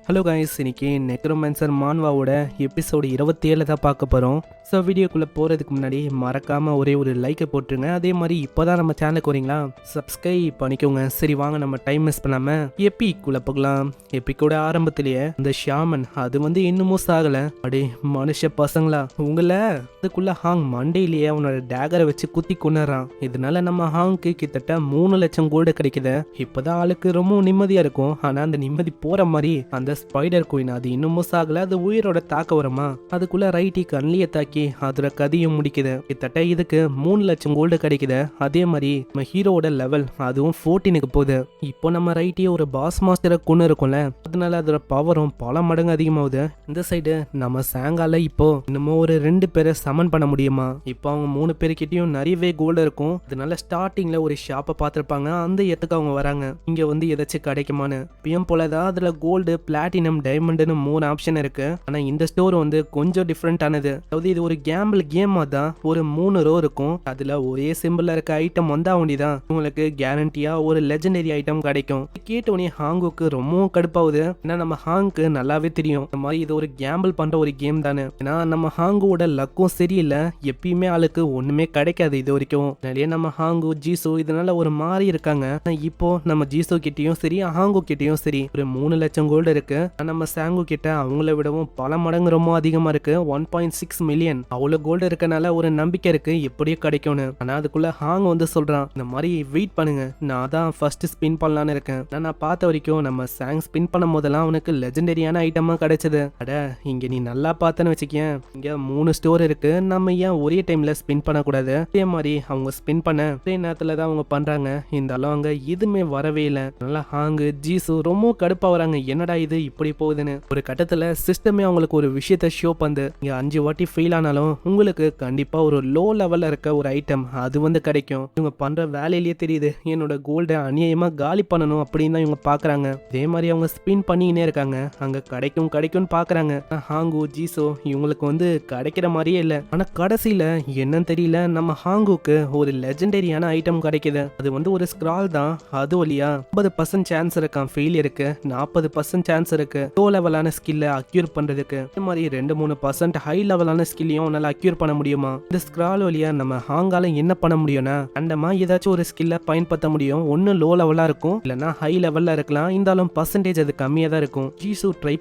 Hello guys, இன்னைக்கு நெக்ரோமேன்சர் மான்வாவோட episode 27 தான் பார்க்க போகிறோம். ஸோ வீடியோக்குள்ளே போகிறதுக்கு முன்னாடி மறக்காமல் ஒரே ஒரு லைக்கை போட்டுருங்க. அதே மாதிரி இப்போ தான் நம்ம சேனலுக்கு வரீங்களா, சப்ஸ்கிரைப் பண்ணிக்கோங்க. சரி வாங்க, நம்ம டைம் மிஸ் பண்ணாமல் எப்பிக்குள்ளே போகலாம். எப்பிக்கோட ஆரம்பத்திலேயே இந்த ஷாமன் அது இன்னமும் சாகலை. அடே மனுஷ பசங்களா, உங்களை அதுக்குள்ளே ஹாங் மண்டையிலேயே அவனோட டேகரை வச்சு குத்தி கொண்டுறான். இதனால நம்ம ஹாங்க்கு கிட்டத்தட்ட 3 லட்சம் கோல்டு கிடைக்குது. இப்போதான் ஆளுக்கு ரொம்ப நிம்மதியாக இருக்கும். ஆனால் அந்த நிம்மதி போகிற மாதிரி அந்த ஸ்பைடர் குயின் அது இன்னமும் சாகல. அது உயிரோட தாக்க வருமா, அதுக்குள்ள ரைட்டி கண்ணிய தாக்கி அதோட கதையும் முடிக்குது. கிட்டத்தட்ட இதுக்கு 3 லட்சம் கோல்டு கிடைக்குது. அதே மாதிரி நம்ம ஹீரோட லெவல் அதுவும் 14க்கு போகுது. இப்போ நம்ம ரைட்டி ஒரு பாஸ் மாஸ்டரை கொண்டு இருக்கும்ல, அதனால அதோட பவரும் பல மடங்கு அதிகமாகுது. இந்த சைடு நம்ம சாங்கால இப்போ இன்னமும் ஒரு 2 பேரை சமன் பண்ண முடியுமா. இப்போ அவங்க 3 பேருக்கிட்டையும் நிறையவே கோல்டு இருக்கும். அதனால ஸ்டார்டிங்ல ஒரு ஷாப்பை பார்த்துருப்பாங்க. அந்த இடத்துக்கு அவங்க வராங்க. இங்க ஏதாச்சும் கிடைக்குமான்னு. பிஎம் போலதான் அதுல கோல்டு, பிளாட்டினம், டைமண்ட்னு 3 ஆப்ஷன் இருக்கு. ஆனா இந்த ஸ்டோர் கொஞ்சம் டிஃப்ரெண்ட் ஆனது. அதாவது இது ஒரு கேம்பிள் கேம் தான். ஒரு 3 ரோ இருக்கும். அதுல ஒரே சிம்பிளா இருக்க ஐட்டம் வந்தா வேண்டிதான் உங்களுக்கு கேரண்டியா ஒரு லெஜெண்டரி ஐட்டம் கிடைக்கும். கேட்டோடனே ஹாங்குக்கு ரொம்பவும் கடுப்பாகுது. ஏன்னா நம்ம ஹாங்க்கு நல்லாவே தெரியும் இந்த மாதிரி இது ஒரு கேம்பிள் பண்ற ஒரு கேம் தானே. ஏன்னா நம்ம ஹாங்குவோட லக்கும் சரியில்லை. எப்பயுமே ஆளுக்கு ஒண்ணுமே கிடைக்காது இது வரைக்கும். நிறைய நம்ம ஹாங்கு, ஜீசோ இதனால ஒரு மாறி இருக்காங்க. இப்போ நம்ம ஜீசோ கிட்டயும் சரி, ஹாங்கு கிட்டயும் சரி ஒரு 3 லட்சம் கோல்டு இருக்கு. நம்ம சாங்கு கிட்ட அவங்கள விடவும் பல மடங்கு ரொம்ப அதிகமா இருக்கு. 1.6 மில்லியன் அவ்வளவு கோல்டு இருக்கனால ஒரு நம்பிக்கை இருக்கு எப்படியும் கிடைக்கும்னு. ஆனா அதுக்குள்ள ஹாங் சொல்றான், இந்த மாதிரி வெயிட் பண்ணுங்க, நான் தான் ஃபர்ஸ்ட் ஸ்பின் பண்ணலான்னு இருக்கேன். நான் பார்த்த வரைக்கும் நம்ம சாங் ஸ்பின் பண்ணும் போதெல்லாம் அவனுக்கு லெஜெண்டரியான ஐட்டமா கிடைச்சது. அட இங்க நீ நல்லா பார்த்தன்னு வச்சுக்கேன், இங்க 3 ஸ்டோர் இருக்கு. நம்ம ஏன் ஒரே டைம்ல ஸ்பின் பண்ணக்கூடாது? அதே மாதிரி அவங்க ஸ்பின் பண்ண ஒரே நேரத்துல தான் அவங்க பண்றாங்க. இருந்தாலும் அங்க எதுவுமே வரவே இல்லை. நல்லா ஹாங்கு, ஜீசு ரொம்ப கடுப்பா வராங்க. என்னடா இது இப்படி போகுதுன்னு. ஒரு கட்டத்துல சிஸ்டமே அவங்களுக்கு ஒரு விஷயத்த ஷோ பண்ணு, இங்க 5 வாட்டி ஃபெயில் ஆனாலும் உங்களுக்கு கண்டிப்பா ஒரு லோ லெவல்ல இருக்க ஒரு ஐட்டம் அது கிடைக்கும். இவங்க பண்ற வேலையிலேயே தெரியுது என்னோட கோல்டை அநியாயமா காலி பண்ணணும் அப்படின்னு தான் இவங்க பாக்குறாங்க. அதே மாதிரி அவங்க ஸ்பின் பண்ணிக்கினே இருக்காங்க. அங்க கிடைக்கும்னு பாக்குறாங்க. ஹாங்கு, ஜீசோ இவங்களுக்கு கிடைக்கிற மாதிரியே இல்லை. ஆனா கடைசியில என்னன்னு தெரியல, நம்ம ஹாங்குக்கு ஒரு லெஜெண்டரியான ஐட்டம் கிடைக்குது. அது ஒரு ஸ்க்ரால் தான். அது வழியா 50% சான்ஸ் இருக்கான் ஃபெயிலியருக்கு, 40% சான்ஸ் இருக்கு லோ லெவலான ஸ்கில்ல அக்யூர் பண்றதுக்கு. இந்த மாதிரி 2-3% ஹை லெவலான ஸ்கில்லையும் உன்னால அக்யூர் பண்ண முடியுமா. இந்த ஸ்க்ரால் வழியா நம்ம ஹாங்கால என்ன பண்ண முடியும்னா, அந்தமா ஏதாச்சும் ஒரு ஸ்கில்ல பயன்படுத்த முடியும். ஒன்னு லோ லெவலா இருக்கும், இல்லைன்னா ஹை லெவல்ல இருக்கலாம். இருந்தாலும் பர்சன்டேஜ் அது கம்மியா தான் இருக்கும். ஜீசு ட்ரை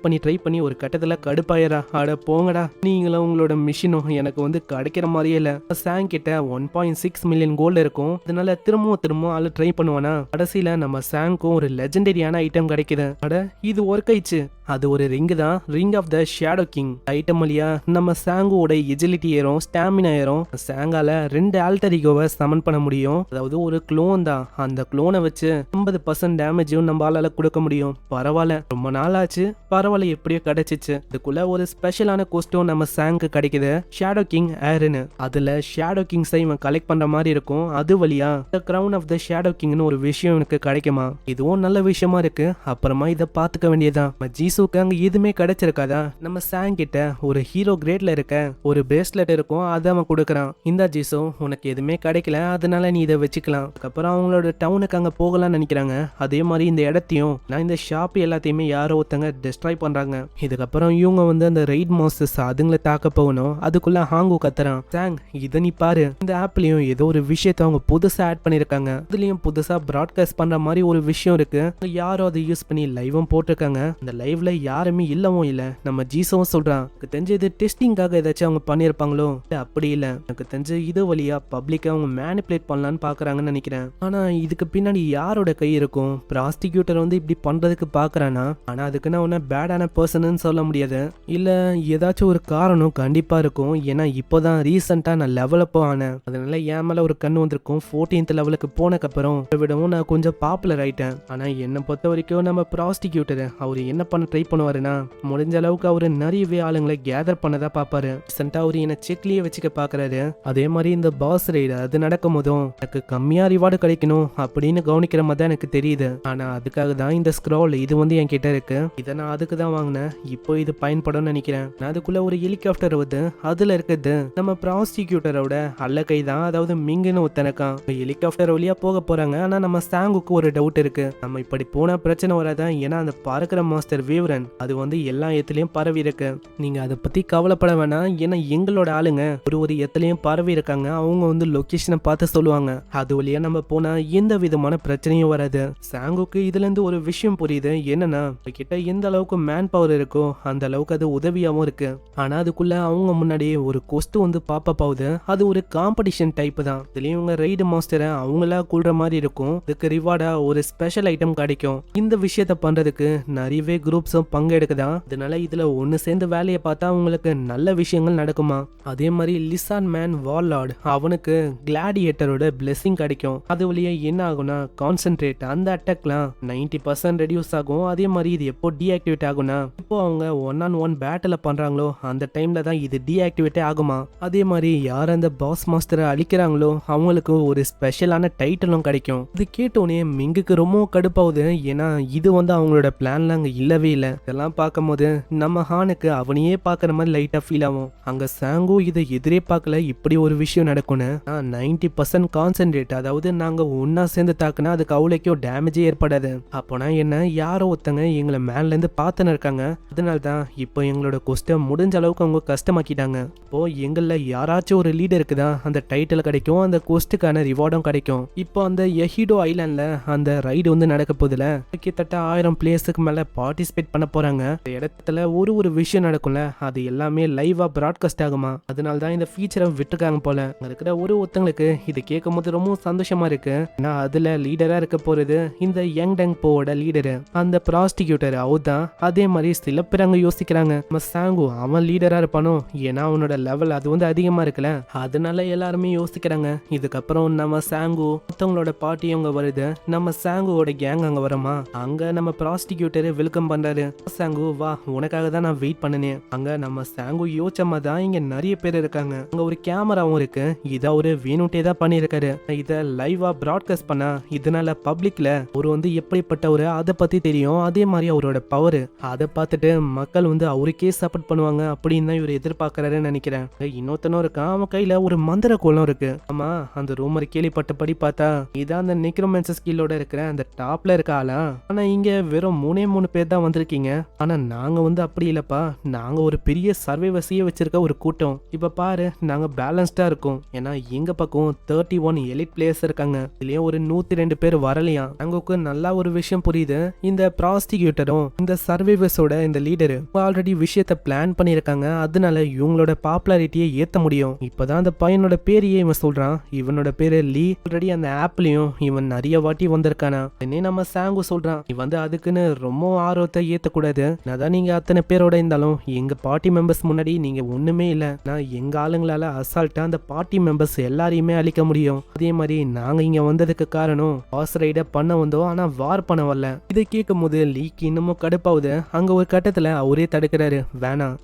பண்ணி ஒரு கட்டத்துல கடுப்பாயிரா. அட போங்கடா, நீங்களும் உங்களோட மிஷினும் எனக்கு கிடைக்கிற மாதிரியே இல்ல. சாங் கிட்ட 1.6 மில்லியன் கோல்டு இருக்கும். அதனால திரும்பவும் ஆளு ட்ரை பண்ணுவானா. கடைசியில நம்ம சாங்க்கும் ஒரு லெஜெண்டரியான ஐட்டம் கிடைக்குது. அட இது ஒர்க் ஆயிடுச்சு. அது ஒரு ரிங் தான், ring of the shadow king item வழியா நம்ம சாங்கோட எஜிலிட்டி ஏறும், ஸ்டாமினா ஏறும். சாங்கால 2 ஆல்டர் ஈகோவை சமன் பண்ண முடியும். அதாவது ஒரு க்ளோன் தான். அந்த க்ளோனை வச்சு 50% டேமேஜும் நம்ம ஆளால கொடுக்க முடியும். பரவாயில்ல, ரொம்ப நாள் ஆச்சு, பரவாயில்ல எப்படியோ கிடைச்சிச்சு. இதுக்குள்ள ஒரு ஸ்பெஷலான கோஸ்டும் நம்ம சாங்க்கு கிடைக்குது, ஷேடோ கிங் ஏர்னு. அதுல ஷேடோ கிங்ஸை இவன் கலெக்ட் பண்ற மாதிரி இருக்கும். அது வழியா the crown of the shadow கிங்னு ஒரு விஷயம் எனக்கு கிடைக்குமா. இதுவும் நல்ல விஷயமா இருக்கு. அப்புறமா இதை பாத்துக்க வேண்டியதான். ஜீசுக்கு அங்க எதுவுமே கிடைச்சிருக்காதா. நம்ம சாங் கிட்ட ஒரு ஹீரோ கிரேட்ல இருக்க ஒரு பிரேஸ்லெட் இருக்கும், அதை அவன் கொடுக்கறான். இந்த ஜீசோ உனக்கு எதுவுமே கிடைக்கல, அதனால நீ இதை வச்சுக்கலாம். அதுக்கப்புறம் அவங்களோட டவுனுக்கு அங்க போகலாம்னு நினைக்கிறாங்க. அதே மாதிரி இந்த இடத்தையும் நான் இந்த ஷாப் எல்லாத்தையுமே யாரோ ஒருத்தங்க டெஸ்ட்ராய் பண்றாங்க. இதுக்கப்புறம் இவங்க அந்த ரெய்ட் மாஸ்டர்ஸ் அதுங்களை தாக்க போகணும். அதுக்குள்ள ஹாங்கு கத்துறான், சாங் இதை நீ பாரு, இந்த ஆப்லயும் ஏதோ ஒரு விஷயத்த அவங்க புதுசா ஆட் பண்ணிருக்காங்க. இதுலயும் புதுசா பிராட்காஸ்ட் பண்ற மாதிரி ஒரு விஷயம் இருக்கு. யாரோ அதை யூஸ் பண்ணி லைவும் போட்டிருக்காங்க. அந்த லைவ்ல யாருமே இல்லவும் இல்ல. நம்ம ஜீசோவும் சொல்றான், எனக்கு தெரிஞ்ச இது டெஸ்டிங்காக ஏதாச்சும் அவங்க பண்ணிருப்பாங்களோ. இல்ல அப்படி இல்ல, எனக்கு தெரிஞ்ச இது வழியா பப்ளிக்கா அவங்க மேனிபுலேட் பண்ணலான்னு பாக்குறாங்கன்னு நினைக்கிறேன். ஆனா இதுக்கு பின்னாடி யாரோட கை இருக்கும்? ப்ராஸ்டிக்யூட்டர் இப்படி பண்றதுக்கு பாக்குறானா? ஆனா அதுக்கு நான் உன்ன பேடான பர்சன் சொல்ல முடியாது. இல்ல ஏதாச்சும் ஒரு காரணம் கண்டிப்பா இருக்கும். ஏன்னா இப்போதான் ரீசெண்டா நான் லெவலப்போ ஆனேன். அதனால என் மேல ஒரு கண்ணு வந்திருக்கும். 14th லெவலுக்கு போனக்கு அப்புறம் விடவும் நான் கொஞ்சம் பாப்புலர் ஆயிட்டேன். ஆனா என்னை பொறுத்த வரைக்கும் நம்ம ப்ராஸ்டிக்யூட்டர் அவர் என்ன பண்ண ட்ரை பண்ணுவாருன்னா, முடிஞ்ச அளவுக்கு அவரு நிறையவே ஆளுங்களை கேதர் பண்ணதா பாப்பாரு. ரீசெண்டா அவரு என்ன செக்லயே வச்சுக்க பாக்குறாரு. அதே மாதிரி இந்த பாஸ் ரைடு அது நடக்கும் போதும் எனக்கு கம்மியா ரிவார்டு கிடைக்கணும் அப்படின்னு கவனிக்கிற மாதிரி தான் எனக்கு தெரியுது. ஆனா அதுக்காக தான் இந்த ஸ்க்ரால் இது என் கிட்ட இருக்கு. இதை நான் அதுக்கு தான் வாங்கினேன். இப்போ இது பயன்படும் நினைக்கிறேன். நான் அதுக்குள்ள ஒரு ஹெலிகாப்டர் வருது. அதுல இருக்குது நம்ம ப்ராஸ்டிக்யூட்டரோட அல்ல கை தான். அதாவது மிங்குன்னு ஒருத்தனக்கான். ஹெலிகாப்டர் வழியா போக போறாங்க. ஆனா நம்ம சாங்குக்கு ஒரு டவுட் இருக்கு, நம்ம இப்படி போனா பிரச்சனை வராதான். ஏன்னா அந்த பறக்கிற மாஸ்டர் வேவ்ரன் அது எல்லா இடத்துலயும் பரவி இருக்கு. நீங்க அதை பத்தி கவலைப்பட வேணாம். ஏன்னா எங்களோட ஆளுங்க ஒரு இடத்துலயும் பரவி இருக்காங்க. அவங்க லொகேஷனை பார்த்து சொல்லுவாங்க. அது வழியா நம்ம போனா எந்த விதமான பிரச்சனையும் வராது. சாங்குக்கு இதுல இருந்து ஒரு விஷயம் புரியுது. என்னன்னா கிட்ட எந்த அளவுக்கு மேன் பவர் இருக்கோ அந்த அளவுக்கு அது உதவியாவும் இருக்கு. ஆனா அதுக்குள்ள அவங்க முன்னாடி ஒரு கொஸ்ட் பாப்பப் ஆகுது. அது ஒரு காம்படிஷன் டைப் தான். இதுலயும் இவங்க ரைடு மாஸ்டரை அவங்களா கூடுற மாதிரி இருக்கும். இதுக்கு ரிவார்டா ஒரு ஸ்பெஷல் ஐட்டம் கிடைக்கும். இந்த விஷயத்த பண்றதுக்கு நிறையவே குரூப்ஸும் பங்கெடுக்குதான். அதனால இதுல ஒன்னு சேர்ந்து வேலையை பார்த்தா அவங்களுக்கு நல்ல விஷயங்கள் நடக்குமா. அதே மாதிரி லிசான் மேன் வார்லார்ட் அவனுக்கு கிளாடியேட்டரோட பிளெஸிங் கிடைக்கும். அது வழியா என்ன ஆகும்னா கான்சென்ட்ரேட் அந்த அட்டாக்லாம் 90% ரெடியூஸ் ஆகும். அதே மாதிரி இது எப்போ டீஆக்டிவேட் ஆகும்னா இப்போ அவங்க 1-on-1 பேட்டில் பண்றாங்களோ அந்த டைம்ல தான் இது டீஆக்டிவேட்டே ஆகுமா. அதே மாதிரி யார் அந்த பாஸ் மாஸ்டரை அழிக்கிறாங்களோ அவங்களுக்கு ஒரு ஸ்பெஷலான டைட்டிலும் கிடைக்கும். இது கேட்டோன்னே மிங்குக்கு ரொம்ப கடுப்பாகுது. ஏன்னா இது அவங்களோட பிளான்ல அங்க இல்லவே இல்லை. இதெல்லாம் பார்க்கும்போது நம்ம ஹானுக்கு அவனையே பார்க்குற மாதிரி லைட்டா ஃபீல் ஆகும். அங்க சாங்கு இதை எதிரே பார்க்கல இப்படி ஒரு விஷயம் நடக்கும்னு. 90% கான்சென்ட்ரேட் அதாவது நாங்க ஒன்னா சேர்ந்து தாக்குனா அதுக்கு அவ்வளோக்கோ டேமேஜே ஏற்படாது. அப்போனா என்ன யாரோ ஒருத்தங்க எங்களை மேல இருந்து பார்த்துன்னு இருக்காங்க. அதனால தான் இப்போ எங்களோட கொஸ்ட்டை முடிஞ்ச அளவுக்கு அவங்க கஷ்டமாக்கிட்டாங்க. இப்போ எங்கள யாராச்சும் ஒரு லீடருக்கு தான் அந்த டைட்டில் கிடைக்கும். அந்த கொஸ்ட்டுக்கான ரிவார்டும் கிடைக்கும். இப்போ அந்த எஹிடோ ஐலாண்ட்ல அந்த ரைடு நடக்க போதுல கிட்டத்தட்ட 1000 பிளேயர்ஸுக்கு மேல பார்ட்டிசிபேட் பண்ண போறாங்க. இந்த இடத்துல ஒரு விஷயம் நடக்கும்ல அது எல்லாமே லைவா பிராட்காஸ்ட் ஆகுமா. அதனால தான் இந்த ஃபீச்சரை விட்டுருக்காங்க போல. அங்க இருக்கிற ஒருத்தங்களுக்கு இது கேட்கும் போது ரொம்ப சந்தோஷமா இருக்கு. ஏன்னா அதுல லீடரா இருக்க போறது இந்த யங் டங் போவோட லீடரு அந்த ப்ராஸ்டிக்யூட்டர் அவதான். அதே மாதிரி சில பேர் அங்க யோசிக்கிறாங்க நம்ம சாங்கு அவன் லீடரா இருப்பானோ. ஏன்னா அவனோட லெவல் அது அதிகமா இருக்குல்ல. அதனால எல்லாருமே யோசிக்கிறாங்க இதுக்கப்புறம் நம்ம சாங்கு மத்தவங்களோட பார்ட்டி அங்க வருது. நம்ம சாங்குவோட கேங் அங்க வரமா. அங்க நம்ம ப்ராஸ்டிக்யூட்டர் வெல்கம் பண்றாரு. சாங்கு வா உனக்காக தான் நான் வெயிட் பண்ணனேன். அங்க நம்ம சாங்கு யோசிச்சமா தான் இங்க நிறைய பேர் இருக்காங்க. அங்க ஒரு கேமராவும் இருக்கு. இத ஒரு வேணுட்டே தான் பண்ணிருக்காரு. இத லைவா பிராட்காஸ்ட் பண்ணா இதனால பப்ளிக்ல ஒரு எப்படிப்பட்டவரு அதை பத்தி தெரியும். அதே மாதிரி அவரோட பவர் அதை பார்த்துட்டு மக்கள் அவருக்கே சப்போர்ட் பண்ணுவாங்க அப்படின்னு தான் இவர் எதிர்பார்க்கறாருன்னு நினைக்கிறேன். இன்னொருத்தனும் இருக்கான். அவன் கையில ஒரு மந்திர கோலம் இருக்கு. ஆமா அந்த ரூமர் கேள்விப்பட்டபடி பார்த்தா இதான் அந்த நெக்ரோமேன்சர் ஸ்கில்லோட இருக்கிற அந்த டாப்ல இருக்க ஆளா. ஆனா இங்க வெறும் 3 பேர் தான் வந்திருக்கீங்க. ஆனா நாங்க அப்படி இல்லப்பா. நாங்க ஒரு பெரிய சர்வைவர்ஸையே வச்சிருக்க ஒரு கூட்டம். இப்ப பாரு நாங்க பேலன்ஸ்டா இருக்கோம். ஏன்னா எங்க பக்கம் 31 எலிட் பிளேயர்ஸ் இருக்காங்க. இதுலயும் ஒரு 102 பேர் வரலையா. அங்களுக்கு நல்லா ஒரு விஷயம் புரியுது. இந்த ப்ராஸ்டிக்யூட்டரும் இந்த சர்வைவர்ஸோட இந்த லீடரு ஆல்ரெடி விஷயத்த பிளான் பண்ணிருக்காங்க. அதனால இவங்களோட பாப்புலாரிட்டியை ஏத்த முடியும். இப்பதான் அந்த பையனோட பேரையே இவன் சொல்றான். இவனோட பேரு லீ. ஆல்ரெடி அந்த ஆப்லயும் இவன் நிறைய வாட்டி வந்திருக்கானா. என்ன நம்ம சாங்கு சொல்றான் நீ அதுக்குன்னு ரொம்ப ஆர்வத்தை ஏத்தக்கூடாது. அதான் நீங்க அத்தனை பேரோட இருந்தாலும் எங்க பார்ட்டி மெம்பர்ஸ் முன்னாடி நீங்க ஒண்ணுமே இல்ல. நான் எங்க ஆளுங்களால அசால்ட்டா அந்த பார்ட்டி மெம்பர்ஸ் எல்லாரையுமே அழிக்க முடியும். அதே மாதிரி நாங்க இங்க வந்ததுக்கு காரணம் பாஸ் ரைட பண்ண வந்தோம். ஆனா வார் பண்ண வரல. இதை கேட்கும் போது லீக்கு இன்னமும் கடுப்பாவுது. அங்க ஒரு கட்டத்துல அவரே தடுக்கிறாரு. வேணாம்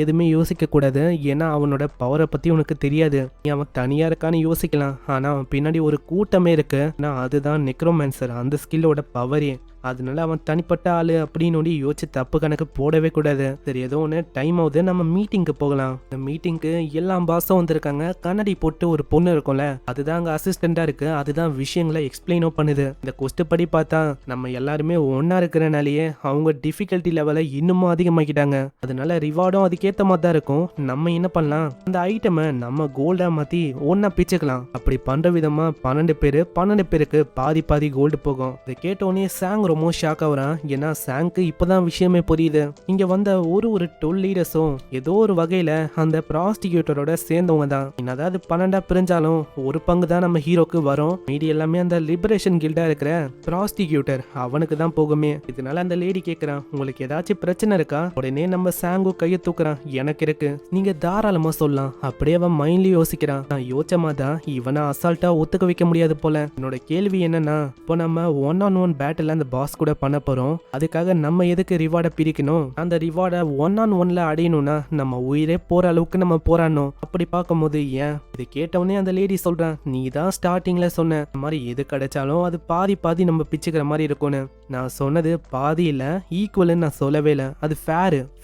எதுவுமே யோசிக்க கூடாது. ஏன்னா அவனோட பவரை பத்தி உனக்கு தெரியாது. நீ அவன் தனியா இருக்கான்னு யோசிக்கலாம். ஆனா அவன் பின்னாடி ஒரு கூட்டமே இருக்கு. அதுதான் நெக்ரோமேன்சர் அந்த ஸ்கில்லோட பவரே. அதனால அவன் தனிப்பட்ட ஆளு அப்படின்னு யோசிச்சு தப்பு கணக்கு போடவே கூடாது. சரி ஏதோ ஒன்று டைம் ஆகுது. நம்ம மீட்டிங்க்கு போகலாம். இந்த மீட்டிங்க்கு எல்லா பாஸும் வந்திருக்காங்க. கண்ணாடி போட்டு ஒரு பொண்ணு இருக்கும்ல அதுதான் அங்க அசிஸ்டண்டா இருக்கு. அதுதான் விஷயங்களை எக்ஸ்பிளைனும் பண்ணுது. இந்த கொஸ்ட் படி பார்த்தா நம்ம எல்லாருமே ஒன்னா இருக்கிறனாலேயே அவங்க டிஃபிகல்ட்டி லெவலை இன்னமும் அதிகமாக்கிட்டாங்க. அதனால ரிவார்டும் அதுக்கேற்ற மாதிரி தான் இருக்கும். நம்ம என்ன பண்ணலாம் அந்த ஐட்டமை நம்ம கோல்டா மாத்தி ஒன்னா பிச்சுக்கலாம். அப்படி பண்ற விதமா 12 பேருக்கு பாதி கோல்டு போகும். இதை கேட்டோடனே சாங் ரொம்ப ஷாக் ஆகுறான். ஏன்னா சாங்க்கு இப்பதான் விஷயமே புரியுது. இங்க வந்த ஒரு 12 லீடர்ஸும் ஏதோ ஒரு வகையில அந்த ப்ராஸ்டிக்யூட்டரோட சேர்ந்தவங்க தான். அதாவது 12 பிரிஞ்சாலும் ஒரு பங்கு தான் நம்ம ஹீரோக்கு வரும். மீதி எல்லாமே அந்த லிபரேஷன் கில்டா இருக்கிற ப்ராஸ்டிக்யூட்டர் அவனுக்கு தான் போகுமே. இதனால அந்த லேடி கேக்குறான் உங்களுக்கு ஏதாச்சும் பிரச்சனை இருக்கா. உடனே நம்ம சாங்கு கையை தூக்குறான். எனக்கு இருக்கு நீங்க தாராளமா சொல்லலாம். அப்படியே அவன் மைண்ட்லி யோசிக்கிறான். நான் யோசிச்சமா தான் இவனை அசால்ட்டா ஒத்துக்க வைக்க முடியாது போல. என்னோட கேள்வி என்னன்னா இப்போ நம்ம 1-on-1 பேட்டில் அந்த பாஸ் கூட பண்ண போறோம். அதுக்காக நம்ம எதுக்கு ரிவார்டை பிரிக்கணும். அந்த ரிவார்டை 1-on-1ல அடையணும்னா நம்ம உயிரே போற அளவுக்கு நம்ம போராடணும். அப்படி பார்க்கும்போது ஏன் இது கேட்டவனே அந்த லேடி சொல்றான் நீ தான் ஸ்டார்டிங்ல சொன்ன இந்த மாதிரி எது கிடைச்சாலும் அது பாதி நம்ம பிச்சுக்கிற மாதிரி இருக்கும்னு. நான் சொன்னது பாதி இல்ல, ஈக்குவல்னு நான் சொல்லவே இல்லை. அது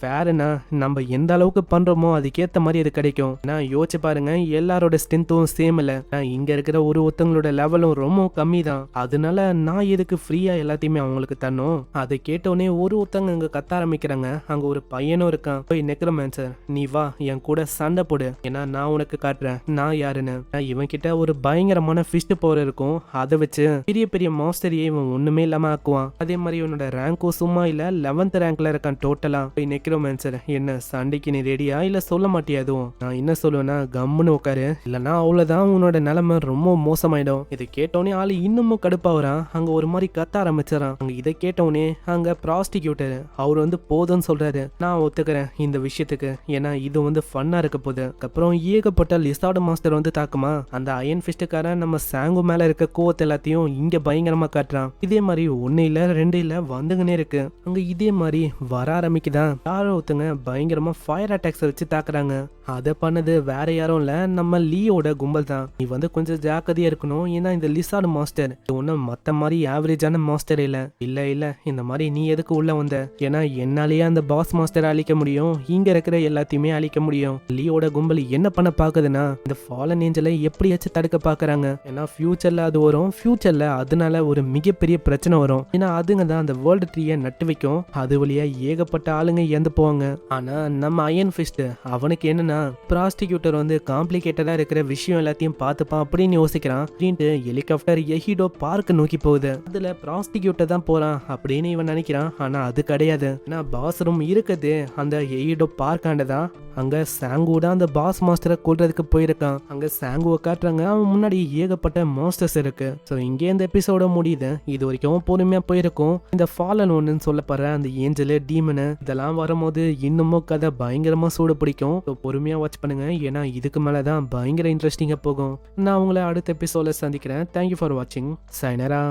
ஃபேருனா நம்ம எந்த அளவுக்கு பண்றோமோ அதுக்கேத்த மாதிரி அது கிடைக்கும். நான் யோசிச்சு பாருங்க, எல்லாரோட ஸ்ட்ரென்த்தும் சேம் இல்ல. இங்க இருக்கிற ஒருத்தங்களோட லெவலும் ரொம்ப கம்மி தான். அதனால நான் எதுக்கு ஃப்ரீயா எல்லாத்தையுமே அவங்களுக்கு தரணும்? அதை கேட்டோடனே ஒருத்தங்க இங்க கத்த ஆரம்பிக்கிறாங்க. அங்க ஒரு பையனும் இருக்கான். போய் நெக்ரோமான்சர், நீ வா என் கூட சண்டை போடு, ஏன்னா நான் உனக்கு காட்டுறேன் நான் யாருன்னு. இவன் கிட்ட ஒரு பயங்கரமான ஃபிஸ்ட் பவர் இருக்கும். அதை வச்சு பெரிய பெரிய மாஸ்டரியே இவன் ஒண்ணுமே இல்லாம ஆக்குவான். அதே மாதிரி இவனோட ரேங்கும் சும்மா இல்ல, 11th ரேங்க்ல இருக்கான் டோட்டலா. போய் நெக்ரோமான்சர், என்ன சண்டைக்கு நீ ரெடியா இல்ல சொல்ல மாட்டியா எதுவும்? நான் என்ன சொல்லுவேன்னா, கம்முன்னு உட்காரு, இல்லனா அவ்வளவுதான் உன்னோட நிலைமை ரொம்ப மோசமாயிடும். இதை கேட்டோன்னே ஆளு இன்னமும் கடுப்பாவறான். அங்க ஒரு மாதிரி கத்த ஆரம்பிச்சான். அங்க இதை கேட்டோன்னே அங்க ப்ராஸ்டிக்யூட்டர் அவர் போதும்னு சொல்றாரு. நான் ஒத்துக்கிறேன் இந்த விஷயத்துக்கு, ஏன்னா இது ஃபன்னா இருக்க போகுது. அப்புறம் ஏகப்பட்ட லிசார்டு மாஸ்டர் தாக்குமா. அந்த அயன் ஃபிஸ்டுக்காரன் நம்ம சாங்கு மேல இருக்க கோவத்தை எல்லாத்தையும் இங்க பயங்கரமா காட்டுறான். இதே மாதிரி 1 இல்ல 2 இல்ல வந்துங்கன்னே இருக்கு. அங்க இதே மாதிரி வர ஆரம்பிக்குதான். யாரோ ஒருத்தங்க பயங்கரமா ஃபயர் அட்டாக்ஸ் வச்சு தாக்குறாங்க. அதை பண்ணது வேற யாரும் இல்ல, நம்ம லீயோட கும்பல் தான். நீ கொஞ்சம் ஜாக்கிரதையா இருக்கணும், ஏன்னா இந்த லிசார்டு மாஸ்டர் ஒன்னும் மத்த மாதிரி ஆவரேஜான மாஸ்டர் இல்ல. இல்ல இந்த மாதிரி நீ எதுக்கு உள்ள வந்த? ஏன்னா என்னாலேயே அந்த பாஸ் மாஸ்டர் அழிக்க முடியும், இங்க இருக்கிற எல்லாத்தையுமே அழிக்க முடியும். லீயோட கும்பல் என்ன பண்ண பாக்குதுன்னா, இந்த ஃபாலன் ஏஞ்சலை எப்படியாச்சும் தடுக்க பாக்குறாங்க. ஏன்னா ஃபியூச்சர்ல அது வரும், ஃபியூச்சர்ல அதனால ஒரு மிகப்பெரிய பிரச்சனை வரும். ஏன்னா அதுங்க தான் அந்த வேர்ல்டு ட்ரீயை நட்டு வைக்கும். அது வழியா ஏகப்பட்ட ஆளுங்க இறந்து போவாங்க. ஆனா நம்ம அயன் ஃபிஸ்ட் அவனுக்கு என்னன்னா, ப்ராஸ்டிக்யூட்டர் காம்ப்ளிகேட்டடா இருக்கிற விஷயம் எல்லாத்தையும் பார்த்துப்பான் அப்படின்னு யோசிக்கிறான். அப்படின்ட்டு ஹெலிகாப்டர் எஹிடோ பார்க்க நோக்கி போகுது. அதுல ப்ராஸ்டிக்யூட்டர் தான் போறான் அப்படின்னு இவன் நினைக்கிறான். ஆனா அது கிடையாது. நான் பாஸ் ரூம் இருக்குது அந்த எஹிடோ பார்க்காண்டதான். அங்க சாங்கூட அந்த பாஸ் மாஸ்டரை கொல்றதுக்கு போயிருக்கான். அங்க சாங்குவை காட்டுறாங்க. அவன் முன்னாடி ஏகப்பட்ட மாஸ்டர்ஸ் இருக்கு. ஸோ இங்கே இந்த எபிசோட முடியுது. இது வரைக்கும் பொறுமையா போயிருக்கும். இந்த ஃபாலன் ஒன்னுன்னு சொல்லப்படுற அந்த ஏஞ்சலு டீமனு இதெல்லாம் வரும்போது இன்னமும் கதை பயங்கரமா சூடு பிடிக்கும். ஸோ பொறுமையா வாட்ச் பண்ணுங்க, ஏன்னா இதுக்கு மேலதான் பயங்கர இன்ட்ரெஸ்டிங்கா போகும். நான் உங்களை அடுத்த எபிசோட சந்திக்கிறேன். தேங்க்யூ ஃபார் வாட்சிங். சைனரா.